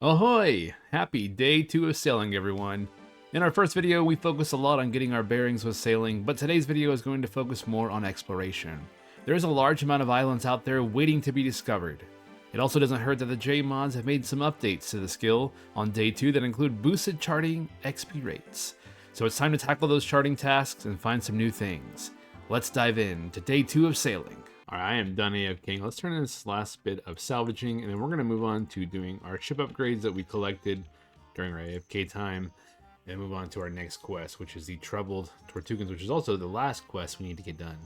Ahoy! Happy day 2 of sailing, everyone. In our first video, we focused a lot on getting our bearings with sailing, but today's video is going to focus more on exploration. There is a large amount of islands out there waiting to be discovered. It also doesn't hurt that the J-mods have made some updates to the skill on day 2 that include boosted charting XP rates. So it's time to tackle those charting tasks and find some new things. Let's dive in to day 2 of sailing. Alright, I am done AFKing. Let's turn in this last bit of salvaging, and then we're going to move on to doing our ship upgrades that we collected during our AFK time, and move on to our next quest, which is the Troubled Tortugans, which is also the last quest we need to get done.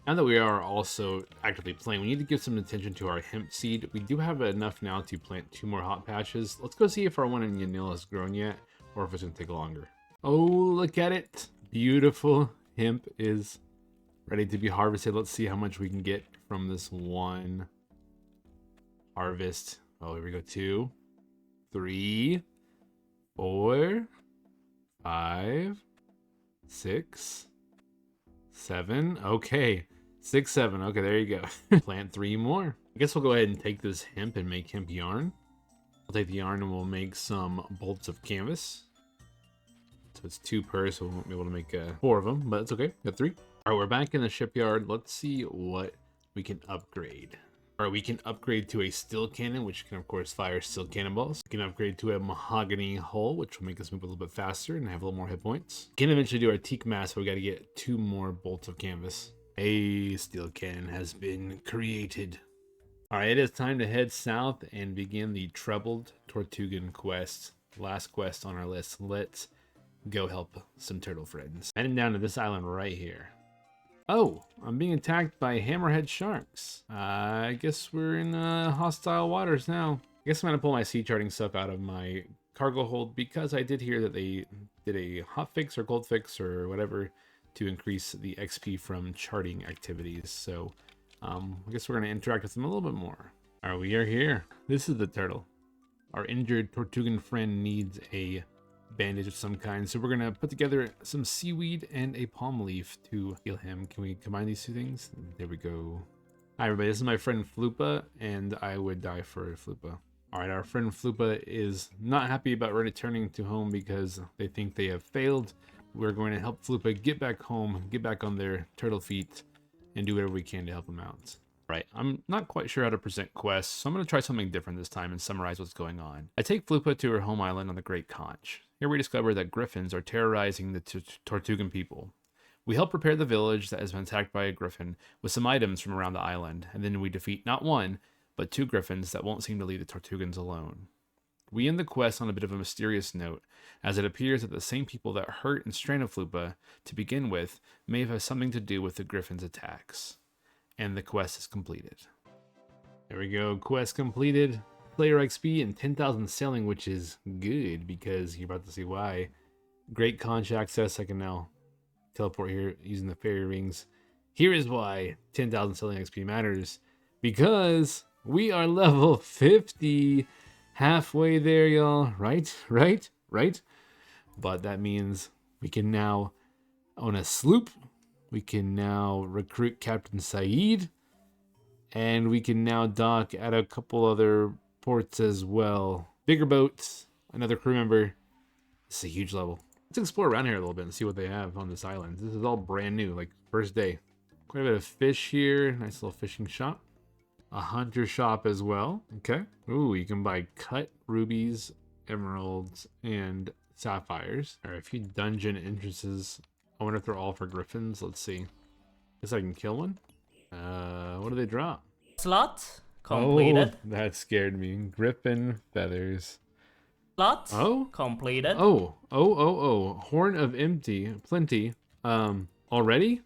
Now that we are also actively playing, we need to give some attention to our hemp seed. We do have enough now to plant 2 more hot patches. Let's go see if our one in Yanil has grown yet, or if it's going to take longer. Oh, look at it! Beautiful. Hemp is ready to be harvested. Let's see how much we can get from this one harvest. Oh, here we go. 2, 3, 4, 5, 6, 7. Okay, 6, 7. Okay, there you go. Plant 3 more. I guess we'll go ahead and take this hemp and make hemp yarn. I'll take the yarn and we'll make some bolts of canvas. So it's 2 per, so we won't be able to make 4 of them, but it's okay. Got 3. All right, we're back in the shipyard. Let's see what we can upgrade. All right, we can upgrade to a steel cannon, which can, of course, fire steel cannonballs. We can upgrade to a mahogany hull, which will make us move a little bit faster and have a little more hit points. We can eventually do our teak mast, but we got to get 2 more bolts of canvas. A steel cannon has been created. All right, it is time to head south and begin the Troubled Tortugan quest. Last quest on our list. Let's go help some turtle friends. Heading down to this island right here. Oh, I'm being attacked by hammerhead sharks. I guess we're in hostile waters now. I guess I'm gonna pull my sea charting stuff out of my cargo hold because I did hear that they did a hot fix or cold fix or whatever to increase the XP from charting activities. So I guess we're gonna interact with them a little bit more. All right, we are here. This is the turtle. Our injured Tortugan friend needs a bandage of some kind, so we're gonna put together some seaweed and a palm leaf to heal him. Can we combine these 2 things? There we go. Hi everybody, this is my friend Flupa, and I would die for Flupa. All right, our friend Flupa is not happy about returning to home because they think they have failed. We're going to help Flupa get back home, get back on their turtle feet, and do whatever we can to help them out. Right, I'm not quite sure how to present quests, so I'm going to try something different this time and summarize what's going on. I take Flupa to her home island on the Great Conch. Here we discover that griffins are terrorizing the Tortugan people. We help prepare the village that has been attacked by a griffin with some items from around the island, and then we defeat not 1, but 2 griffins that won't seem to leave the Tortugans alone. We end the quest on a bit of a mysterious note, as it appears that the same people that hurt and strained Flupa to begin with may have had something to do with the griffins' attacks. And the quest is completed. There we go, quest completed. Player XP and 10,000 sailing, which is good because you're about to see why. Great conch access. I can now teleport here using the fairy rings. Here is why 10,000 sailing XP matters, because we are level 50. Halfway there, y'all. Right? But that means we can now own a sloop. We can now recruit Captain Saeed, and we can now dock at a couple other ports as well. Bigger boats, another crew member. This is a huge level. Let's explore around here a little bit and see what they have on this island. This is all brand new, like first day. Quite a bit of fish here. Nice little fishing shop. A hunter shop as well. Okay. Ooh, you can buy cut rubies, emeralds, and sapphires. All right, a few dungeon entrances. I wonder if they're all for griffins. Let's see. Guess I can kill one. What do they drop? Slot completed. Oh, that scared me. Griffin feathers. Slot Oh, completed. Oh. Horn of plenty. Already?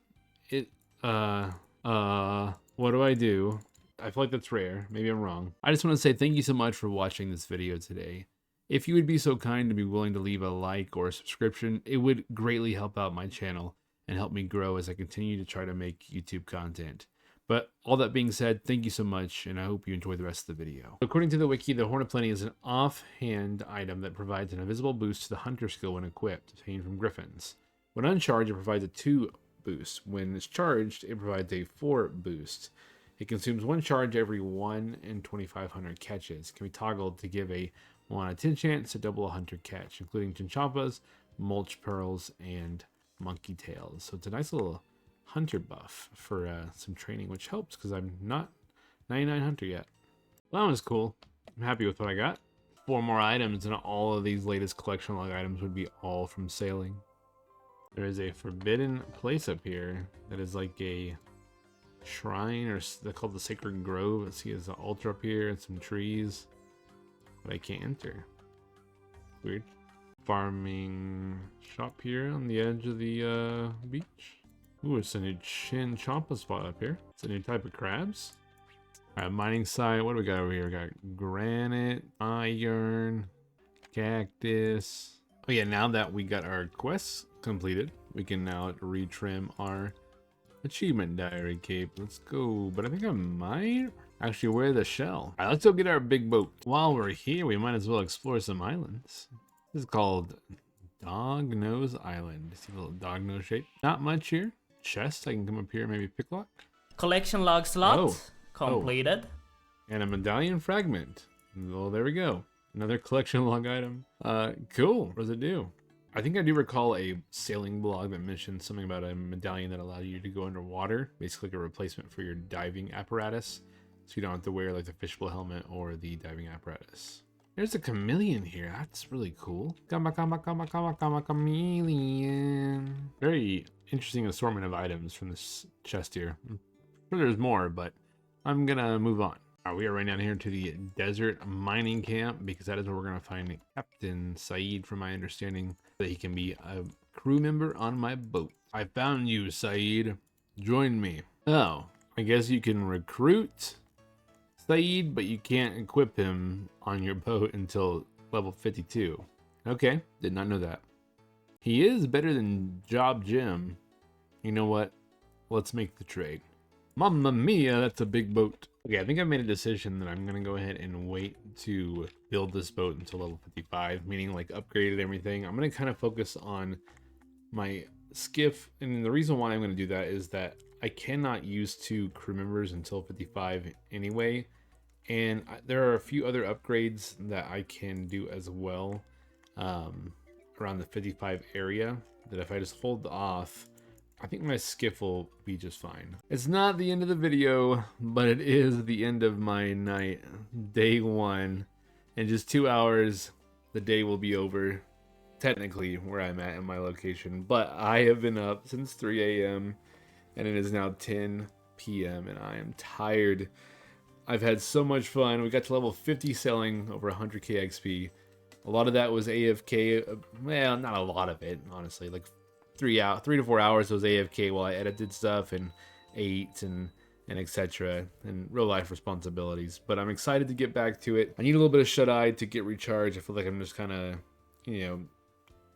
What do I do? I feel like that's rare. Maybe I'm wrong. I just want to say thank you so much for watching this video today. If you would be so kind to be willing to leave a like or a subscription, it would greatly help out my channel and help me grow as I continue to try to make YouTube content. But all that being said, thank you so much, and I hope you enjoy the rest of the video. According to the wiki, the Horn of Plenty is an offhand item that provides an invisible boost to the hunter skill when equipped, obtained from griffins. When uncharged, it provides a 2 boost. When it's charged, it provides a 4 boost. It consumes 1 charge every 1 in 2,500 catches. Can be toggled to give a 1 out of 10 chance to double a hunter catch, including chinchompas, mulch pearls, and monkey tails. So it's a nice little hunter buff for some training, which helps because I'm not 99 hunter yet. Well, that was cool. I'm happy with what I got. 4 more items, and all of these latest collection log items would be all from sailing. There is a forbidden place up here that is like a shrine, or they're called the Sacred Grove. Let's see, there's an altar up here and some trees, but I can't enter. Weird. Farming shop here on the edge of the beach. Ooh, it's a new chinchompa spot up here. It's a new type of crabs. Alright, mining site. What do we got over here? We got granite, iron, cactus. Oh yeah, now that we got our quests completed, we can now retrim our achievement diary cape. Let's go. But I think I might actually wear the shell. Alright, let's go get our big boat. While we're here, we might as well explore some islands. This is called Dog Nose Island. See a little dog nose shape. Not much here. Chest. I can come up here, maybe pick lock. Collection log slot Oh. completed. And a medallion fragment. Well, there we go. Another collection log item. Cool. What does it do? I think I do recall a sailing blog that mentioned something about a medallion that allowed you to go underwater. Basically like a replacement for your diving apparatus. So you don't have to wear like the fishbowl helmet or the diving apparatus. There's a chameleon here. That's really cool. Chameleon. Very interesting assortment of items from this chest here. I'm sure there's more, but I'm gonna move on. All right, we are right down here to the desert mining camp because that is where we're gonna find Captain Saeed, from my understanding, that he can be a crew member on my boat. I found you, Saeed. Join me. Oh, I guess you can recruit Saeed, but you can't equip him on your boat until level 52. Okay, did not know that. He is better than Job Jim. You know what? Let's make the trade. Mamma mia, that's a big boat. Okay, I think I've made a decision that I'm gonna go ahead and wait to build this boat until level 55, meaning like upgraded everything. I'm gonna kind of focus on my skiff, and the reason why I'm gonna do that is that I cannot use 2 crew members until 55 anyway. And there are a few other upgrades that I can do as well around the 55 area that if I just hold off, I think my skiff will be just fine. It's not the end of the video, but it is the end of my night, day 1. In just 2 hours, the day will be over, technically where I'm at in my location. But I have been up since 3 a.m. and it is now 10 p.m. and I am tired. I've had so much fun. We got to level 50 selling over 100k XP. A lot of that was AFK. Well, not a lot of it, honestly. Like 3 to 4 hours was AFK while I edited stuff and ate and etc. and real life responsibilities. But I'm excited to get back to it. I need a little bit of shut-eye to get recharged. I feel like I'm just kind of,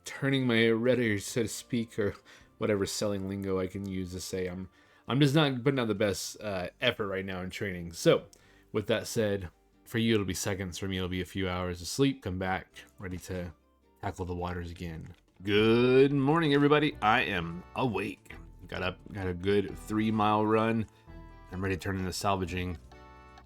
turning my rudder, so to speak, or whatever selling lingo I can use to say. I'm just not putting out the best effort right now in training. So, with that said, for you it'll be seconds. For me it'll be a few hours of sleep. Come back, ready to tackle the waters again. Good morning, everybody. I am awake. Got up, got a good 3-mile run. I'm ready to turn into salvaging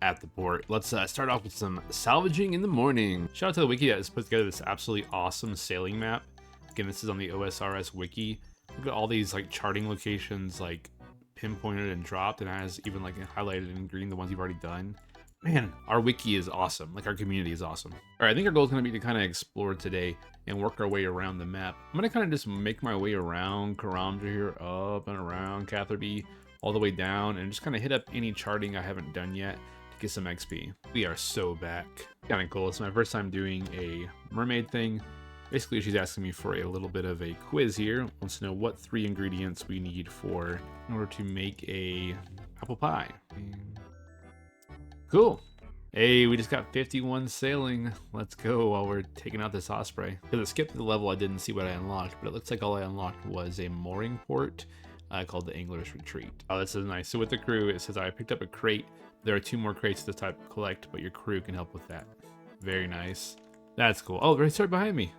at the port. Let's start off with some salvaging in the morning. Shout out to the wiki that has put together this absolutely awesome sailing map. Again, this is on the OSRS wiki. Look at all these like charting locations, like pinpointed and dropped, and it has even like highlighted in green the ones you've already done. Man, our wiki is awesome. Like, our community is awesome. All right, I think our goal is going to be to kind of explore today and work our way around the map. I'm going to kind of just make my way around Karamja here, up and around Catherby, all the way down, and just kind of hit up any charting I haven't done yet to get some XP. We are so back. Kind of cool. It's my first time doing a mermaid thing. Basically, she's asking me for a little bit of a quiz here. Wants to know what 3 ingredients we need in order to make a apple pie. Cool. Hey, we just got 51 sailing. Let's go while we're taking out this osprey. Because I skipped the level, I didn't see what I unlocked, but it looks like all I unlocked was a mooring port called the Angler's Retreat. Oh, this is nice. So with the crew, it says I picked up a crate. There are 2 more crates to type collect, but your crew can help with that. Very nice. That's cool. Oh, right behind me.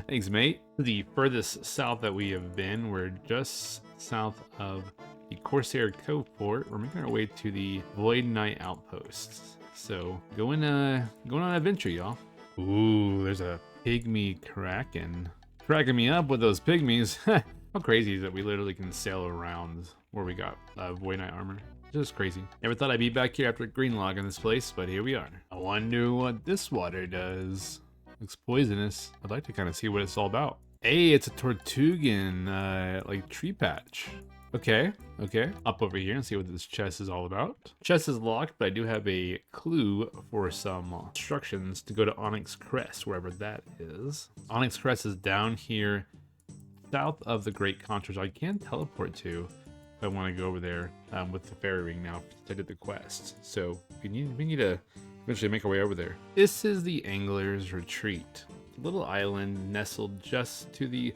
Thanks, mate. The furthest south that we have been, we're just south of the Corsair Cove port. We're making our way to the Void Knight outposts. So going on an adventure, y'all. Ooh, there's a pygmy kraken. Cracking me up with those pygmies. How crazy is it? We literally can sail around where we got Void Knight armor. Just crazy. Never thought I'd be back here after green log in this place, but here we are. I wonder what this water does. Looks poisonous. I'd like to kind of see what it's all about. Hey, it's a Tortugan, like tree patch. Okay. Up over here and see what this chest is all about. Chest is locked, but I do have a clue for some instructions to go to Onyx Crest, wherever that is. Onyx Crest is down here, south of the Great Contours. I can teleport to. I want to go over there with the fairy ring now since I did the quest. So we need to eventually make our way over there. This is the Angler's Retreat, a little island nestled just to the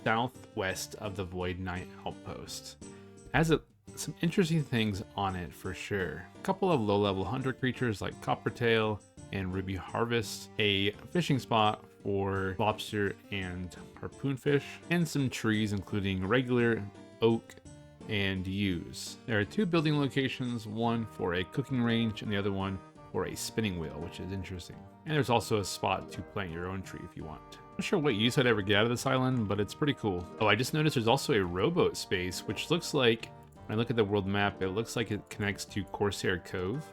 southwest of the Void Knight outpost. It has some interesting things on it for sure. A couple of low-level hunter creatures like Coppertail and Ruby Harvest, a fishing spot for lobster and harpoonfish, and some trees including regular, oak, and yews. There are 2 building locations, one for a cooking range and the other one for a spinning wheel, which is interesting. And there's also a spot to plant your own tree if you want. I'm not sure what use I'd ever get out of this island, but it's pretty cool. Oh, I just noticed there's also a rowboat space, which looks like, when I look at the world map, it looks like it connects to Corsair Cove,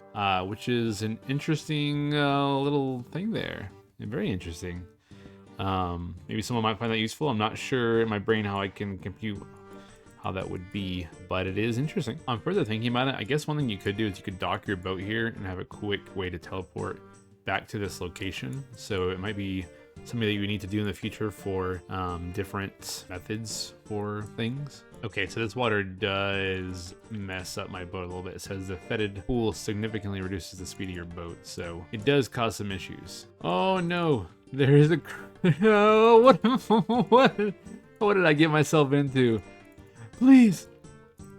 which is an interesting little thing there. And very interesting. Maybe someone might find that useful. I'm not sure in my brain how I can compute how that would be, but it is interesting. On further thinking about it, I guess one thing you could do is you could dock your boat here and have a quick way to teleport back to this location. So it might be something that you need to do in the future for different methods for things. Okay, so this water does mess up my boat a little bit. It says the fetid pool significantly reduces the speed of your boat, so it does cause some issues. Oh no, there is a... Oh, what did I get myself into? Please,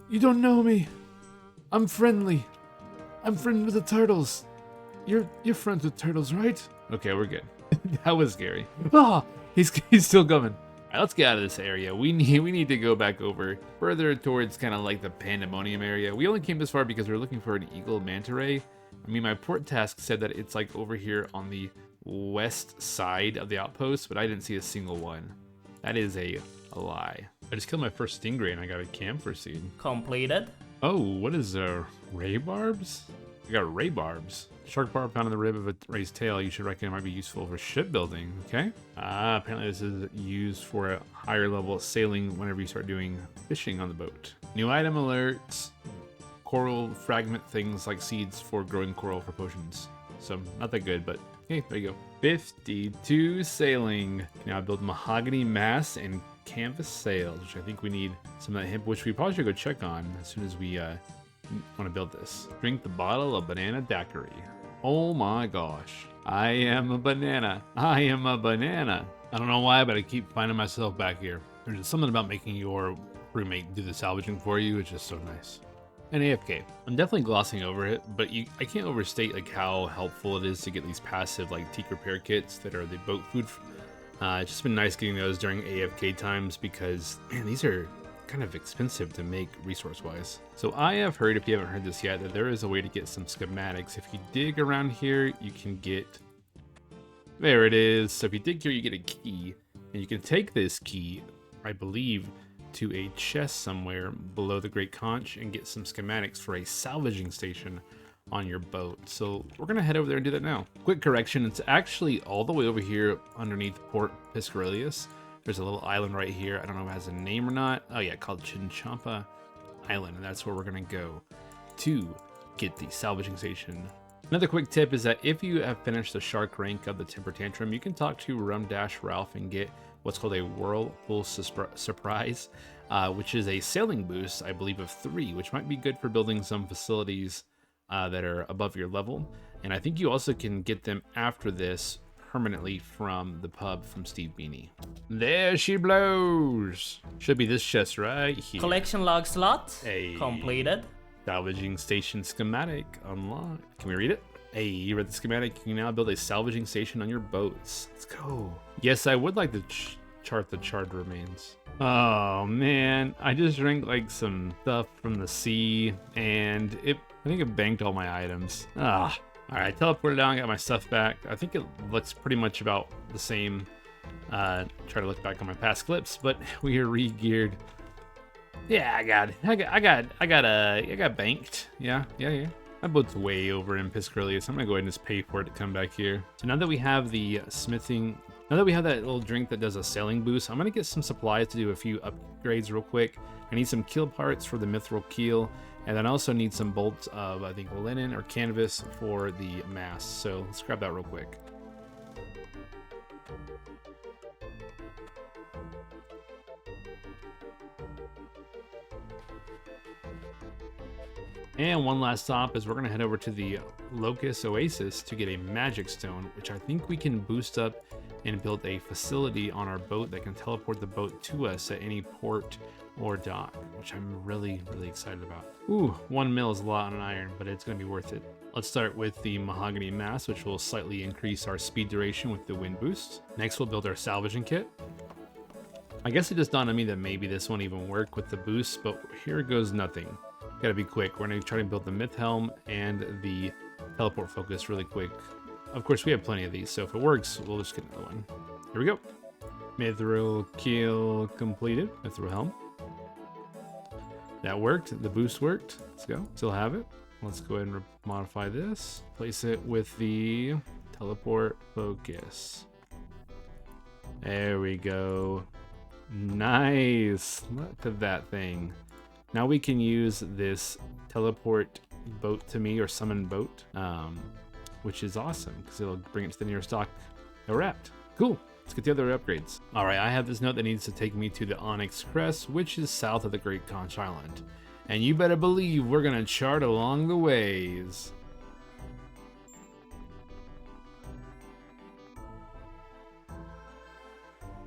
you don't know me. I'm friendly. I'm friends with the turtles. You're friends with turtles, right? Okay, we're good. That was scary. Ah, he's still coming. All right, let's get out of this area. We need to go back over further towards kind of like the Pandemonium area. We only came this far because we were looking for an eagle manta ray. I mean, my port task said that it's like over here on the west side of the outpost, but I didn't see a single one. That is a lie. I just killed my first stingray and I got a camphor seed. Completed. Oh, what is ray barbs? I got ray barbs. Shark barb found in the rib of a ray's tail. You should reckon it might be useful for shipbuilding. Okay. Apparently this is used for a higher level sailing whenever you start doing fishing on the boat. New item alerts. Coral fragment things like seeds for growing coral for potions. So not that good, but hey, there you go. 52 sailing. Now build mahogany mast and canvas sails, which I think we need some of that hemp, which we probably should go check on as soon as we want to build this. Drink the bottle of banana daiquiri. Oh my gosh. I am a banana. I am a banana. I don't know why, but I keep finding myself back here. There's just something about making your roommate do the salvaging for you. It's just so nice. And AFK. I'm definitely glossing over it, but I can't overstate like how helpful it is to get these passive like teak repair kits that are the boat food. It's just been nice getting those during AFK times because, man, these are kind of expensive to make resource-wise. So I have heard, if you haven't heard this yet, that there is a way to get some schematics. If you dig around here, you can get... There it is. So if you dig here, you get a key. And you can take this key, I believe, to a chest somewhere below the Great Conch and get some schematics for a salvaging station on your boat. So we're gonna head over there and do that now. Quick correction, it's actually all the way over here underneath Port Piscarilius. There's a little island right here. I don't know if it has a name or not. Oh yeah, called Chinchampa Island, and that's where we're gonna go to get the salvaging station. Another quick tip is that if you have finished the shark rank of the Temper Tantrum, you can talk to Rum Dash Ralph and get what's called a Whirlpool Surprise, which is a sailing boost, I believe, of 3, which might be good for building some facilities that are above your level. And I think you also can get them after this permanently from the pub from Steve Beanie. There she blows. Should be this chest right here. Collection log slot. Hey. Completed. Salvaging station schematic unlocked. Can we read it? Hey, you read the schematic. You can now build a salvaging station on your boats. Let's go. Yes, I would like to chart the charred remains. Oh man, I just drank like some stuff from the sea, and I think it banked all my items. Ah, all right, teleported down, got my stuff back. I think it looks pretty much about the same. Try to look back on my past clips, but we are re-geared. Yeah, I got banked. Yeah. My boat's way over in Piscaria, so I'm gonna go ahead and just pay for it to come back here. So now that we have the smithing, now that we have that little drink that does a sailing boost, I'm gonna get some supplies to do a few upgrades real quick. I need some keel parts for the mithril keel, and then I also need some bolts of, I think, linen or canvas for the mast. So let's grab that real quick. And one last stop is we're going to head over to the Locust Oasis to get a magic stone, which I think we can boost up and build a facility on our boat that can teleport the boat to us at any port or dock, which I'm really excited about. Ooh, 1 mil is a lot on an iron, but it's going to be worth it. Let's start with the mahogany mast, which will slightly increase our speed duration with the wind boost. Next, we'll build our salvaging kit. I guess it just dawned on me that maybe this won't even work with the boost, but here goes nothing. Gotta be quick. We're gonna try to build the myth helm and the teleport focus really quick. Of course, we have plenty of these, so if it works, we'll just get another one. Here we go. Mithril keel completed. Mithril helm. That worked. The boost worked. Let's go. Still have it. Let's go ahead and modify this. Place it with the teleport focus. There we go. Nice. Look at that thing. Now we can use this teleport boat to me, or summon boat, which is awesome because it'll bring it to the nearest dock that we're at. Cool. Let's get the other upgrades. All right, I have this note that needs to take me to the Onyx Crest, which is south of the Great Conch Island. And you better believe we're gonna chart along the ways.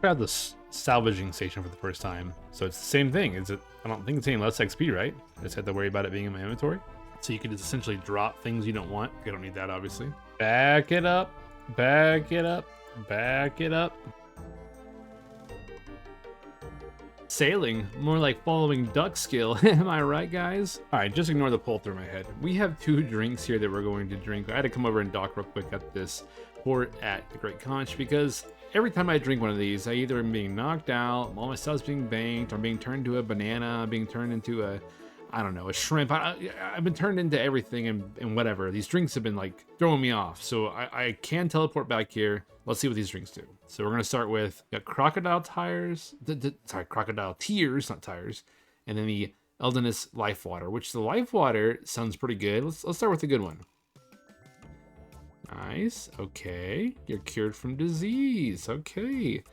Grab this salvaging station for the first time. So it's the same thing. Is it? I don't think it's any less XP, right? I just have to worry about it being in my inventory. So you can just essentially drop things you don't want. You don't need that, obviously. Back it up. Back it up. Back it up. Sailing, more like following duck skill. Am I right, guys? All right, just ignore the pull through my head. We have 2 drinks here that we're going to drink. I had to come over and dock real quick at this port at the Great Conch because every time I drink one of these, I either am being knocked out, all my stuff's being banked, I'm being turned into a banana, being turned into a, I don't know, a shrimp. I've been turned into everything and whatever. These drinks have been like throwing me off. So I can teleport back here. Let's see what these drinks do. So we're going to start with crocodile tires, crocodile tears, not tires. And then the Eldonus life water, which the life water sounds pretty good. Let's start with the good one. Nice. Okay. You're cured from disease. Okay.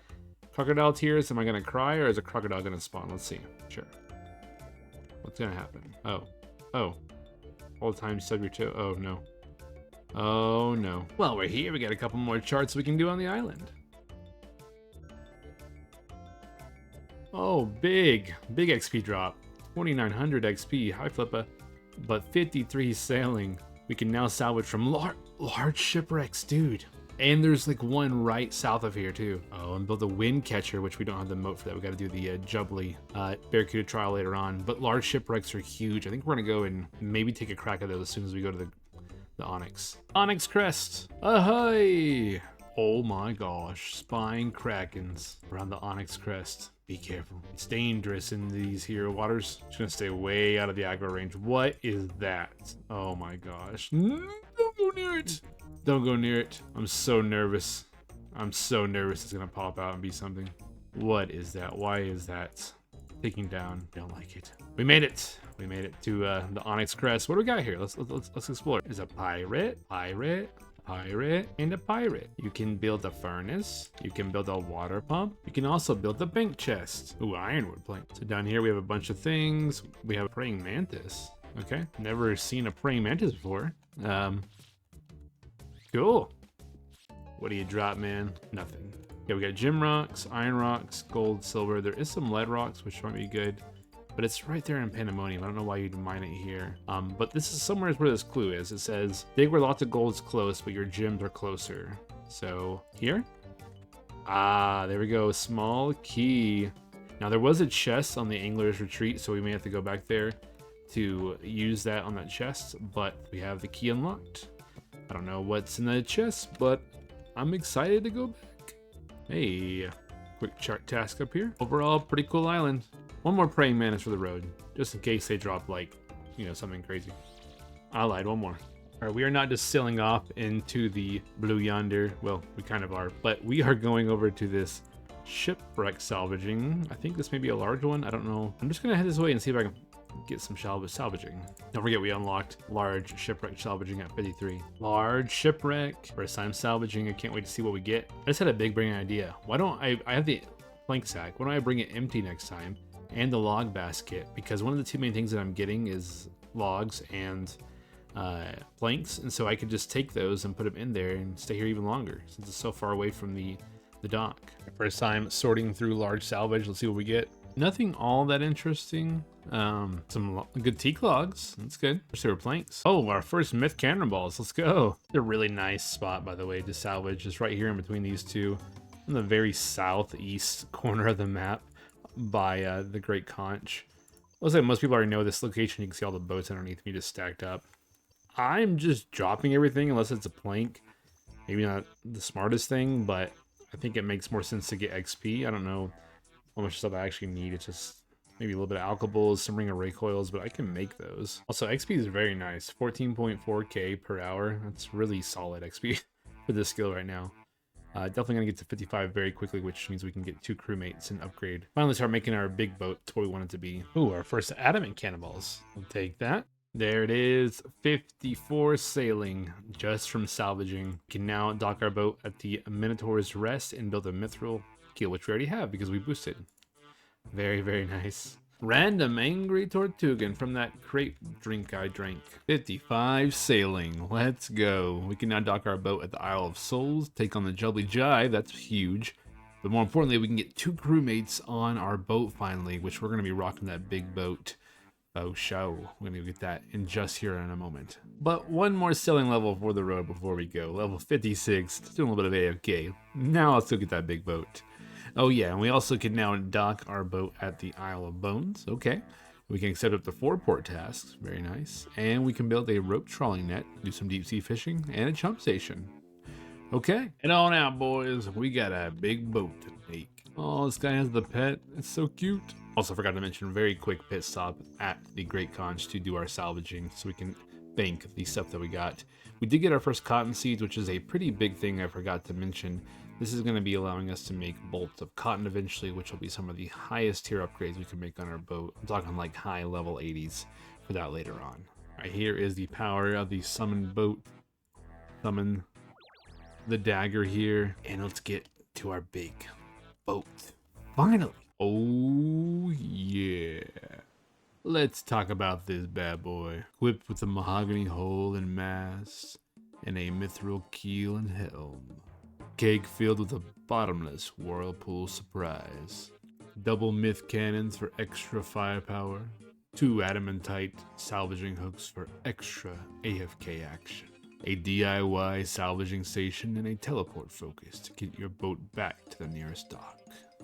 Crocodile tears. Am I going to cry or is a crocodile going to spawn? Let's see. Sure. What's going to happen? Oh. All the time you stub your toe. Oh, no. Oh, no. Well, we're here. We got a couple more charts we can do on the island. Oh, big XP drop. 2,900 XP. High flipper. But 53 sailing. We can now salvage from large shipwrecks, dude. And there's like one right south of here too. Oh, and build a wind catcher, which we don't have the moat for that. We got to do the Jubbly Barracuda trial later on. But large shipwrecks are huge. I think we're gonna go and maybe take a crack at those as soon as we go to the Onyx. Onyx Crest. Ahoy! Oh my gosh, spine krakens around the Onyx Crest. Be careful. It's dangerous in these here waters. Just gonna stay way out of the aggro range. What is that? Oh my gosh. Don't go near it. Don't go near it. I'm so nervous. I'm so nervous it's gonna pop out and be something. What is that? Why is that? Taking down. Don't like it. We made it. We made it to the Onyx Crest. What do we got here? Let's explore. There's a pirate, and a pirate. You can build a furnace. You can build a water pump. You can also build a bank chest. Ooh, ironwood plank. So down here we have a bunch of things. We have a praying mantis. Okay, never seen a praying mantis before. Cool. What do you drop, man? Nothing. Okay, we got gem rocks, iron rocks, gold, silver. There is some lead rocks, which might be good. But it's right there in Pandemonium. I don't know why you'd mine it here. But this is somewhere where this clue is. It says, dig where lots of gold is close, but your gems are closer. So, here? Ah, there we go. Small key. Now, there was a chest on the Angler's Retreat, so we may have to go back there to use that on that chest, but we have the key unlocked. I don't know what's in the chest, but I'm excited to go back. Hey, quick chart task up here. Overall, pretty cool island. One more praying mantis for the road, just in case they drop, like, you know, something crazy. I lied, one more. All right, we are not just sailing off into the blue yonder. Well, we kind of are, but we are going over to this shipwreck salvaging. I think this may be a large one. I don't know. I'm just gonna head this way and see if I can get some salvaging. Don't forget we unlocked large shipwreck salvaging at 53. Large shipwreck, first time salvaging. I can't wait to see what we get. I just had a big brain idea. Why don't I have the plank sack. Why don't I bring it empty next time? And the log basket, because one of the two main things that I'm getting is logs and planks, and so I could just take those and put them in there and stay here even longer since it's so far away from the dock. First time sorting through large salvage. Let's see what we get. Nothing all that interesting. Some good teak logs. That's good. There planks. Oh, our first myth cannonballs. Let's go. It's a really nice spot, by the way, to salvage. Just right here in between these two, in the very southeast corner of the map by the Great Conch. Looks like most people already know this location. You can see all the boats underneath me just stacked up. I'm just dropping everything unless it's a plank. Maybe not the smartest thing, but I think it makes more sense to get XP. I don't know how much stuff I actually need. It's just maybe a little bit of alkables, some ring array coils, but I can make those. Also, XP is very nice. 14.4k per hour. That's really solid XP for this skill right now. Definitely gonna get to 55 very quickly, which means we can get 2 crewmates and upgrade. Finally start making our big boat to where we want it to be. Ooh, our first adamant cannonballs. We'll take that. There it is, 54 sailing just from salvaging. We can now dock our boat at the Minotaur's Rest and build a mithril keel, which we already have because we boosted. Very, very nice. Random angry Tortugan from that crate drink I drank. 55 sailing, let's go. We can now dock our boat at the Isle of Souls, take on the Jubbly Jive, that's huge. But more importantly, we can get 2 crewmates on our boat finally, which we're gonna be rocking that big boat. Oh, show. We're gonna get that in just here in a moment. But one more sailing level for the road before we go. Level 56, just doing a little bit of AFK. Now let's go get that big boat. Oh yeah, and we also can now dock our boat at the Isle of Bones. Okay. We can accept up to 4 port tasks. Very nice. And we can build a rope trawling net, do some deep sea fishing, and a chump station. Okay. And on out, boys. We got a big boat to take. Oh, this guy has the pet. It's so cute. Also forgot to mention, very quick pit stop at the Great Conch to do our salvaging so we can bank the stuff that we got. We did get our first cotton seeds, which is a pretty big thing I forgot to mention. This is going to be allowing us to make bolts of cotton eventually, which will be some of the highest tier upgrades we can make on our boat. I'm talking like high level 80s for that later on. All right, here is the power of the summoned boat. Summon the dagger here, and let's get to our big boat. Finally. Oh yeah. Let's talk about this bad boy. Equipped with a mahogany hull and mast, and a mithril keel and helm. Cake filled with a bottomless whirlpool surprise. Double myth cannons for extra firepower. 2 adamantite salvaging hooks for extra AFK action. A DIY salvaging station and a teleport focus to get your boat back to the nearest dock.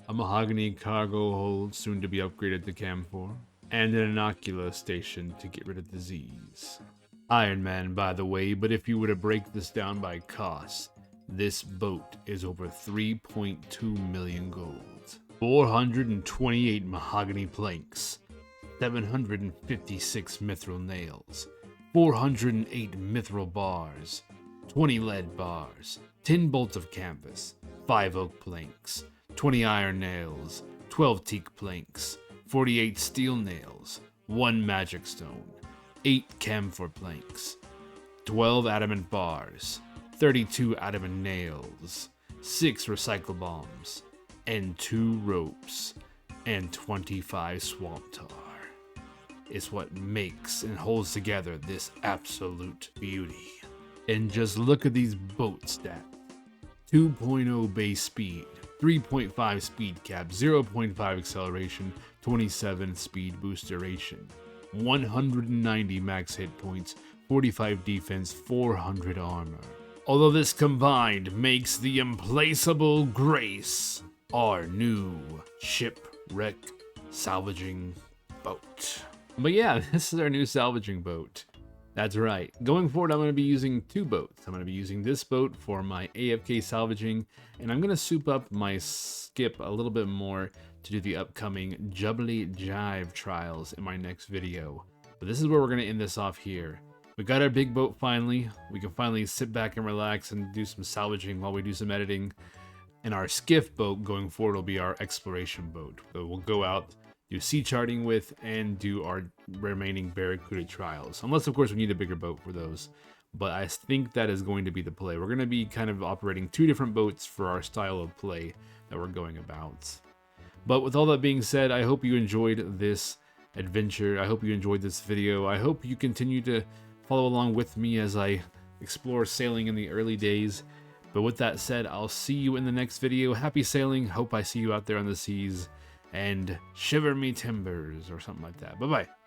A mahogany cargo hold soon to be upgraded to camphor. And an inoculus station to get rid of disease. Iron Man, by the way, but if you were to break this down by cost, this boat is over 3.2 million gold. 428 mahogany planks, 756 mithril nails, 408 mithril bars, 20 lead bars, 10 bolts of canvas, 5 oak planks, 20 iron nails, 12 teak planks, 48 steel nails, 1 magic stone, 8 camphor planks, 12 adamant bars, 32 adamant nails, 6 recycle bombs, and 2 ropes, and 25 swamp tar. It's what makes and holds together this absolute beauty. And just look at these boat stats. 2.0 base speed, 3.5 speed cap, 0.5 acceleration, 27 speed boost duration, 190 max hit points, 45 defense, 400 armor. Although this combined makes the implaceable Grace our new shipwreck salvaging boat. But yeah, this is our new salvaging boat. That's right. Going forward, I'm going to be using two boats. I'm going to be using this boat for my AFK salvaging, and I'm going to soup up my skip a little bit more to do the upcoming Jubbly Jive trials in my next video. But this is where we're going to end this off here. We got our big boat finally. We can finally sit back and relax and do some salvaging while we do some editing. And our skiff boat going forward will be our exploration boat. So we'll go out, do sea charting with, and do our remaining Barracuda trials. Unless, of course, we need a bigger boat for those. But I think that is going to be the play. We're going to be kind of operating two different boats for our style of play that we're going about. But with all that being said, I hope you enjoyed this adventure. I hope you enjoyed this video. I hope you continue to follow along with me as I explore sailing in the early days. But with that said, I'll see you in the next video. Happy sailing. Hope I see you out there on the seas. And shiver me timbers or something like that. Bye-bye.